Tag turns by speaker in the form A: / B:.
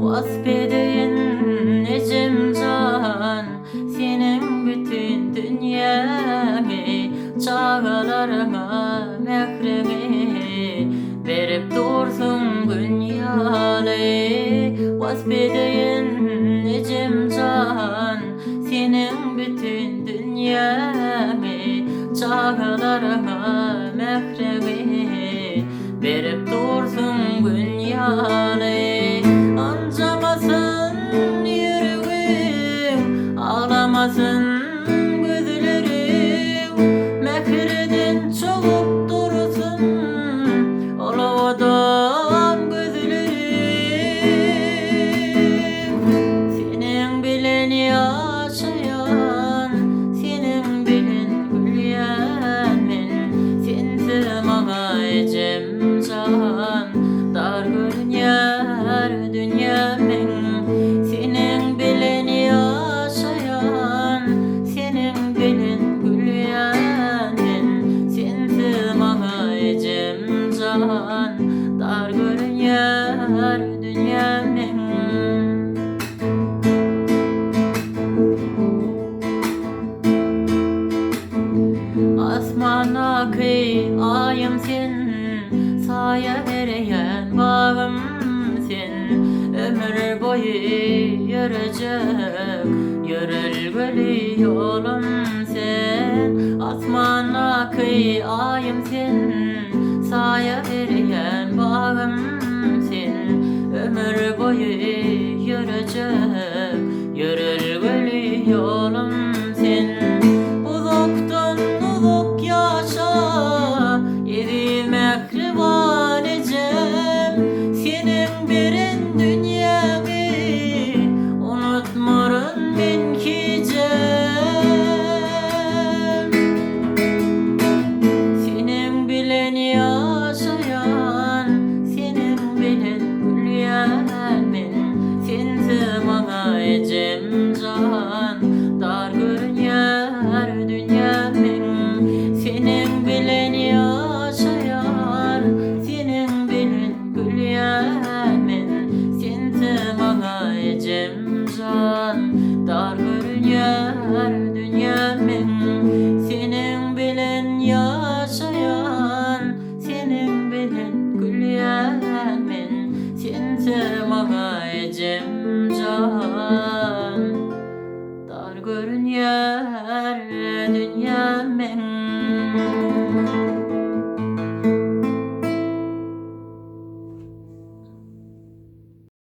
A: Wasp edeyin Ejemjan, seniň bütin dünýäni, Çagalarňa mâhriňi, berip dursyň ýaly. Wasp edeyin Ejemjan, seniň bütin dünýäni, Çagalarňa mâhriňi, berip dursyň ýaly. Anjamasyn yüregiň, ağlamasyn gözleriň, mähreden çogup dursyň olawadan gözleriň. Seniň bilen ýaşaýan, seniň bilen gülýän men, sensiz maňa ejemjan, dar görünýär dünýämiň. Seniň bilen ýaşaýan, seniň bilen gülýän men, sensiz maňa ejemjan, dar görünýär dünýämiň. Asmana kıy ayım sen, saya ereyen bağım sen, ömür boyu yürüyecek yürülgeli yolum sen. Asmana kıy ayım sen,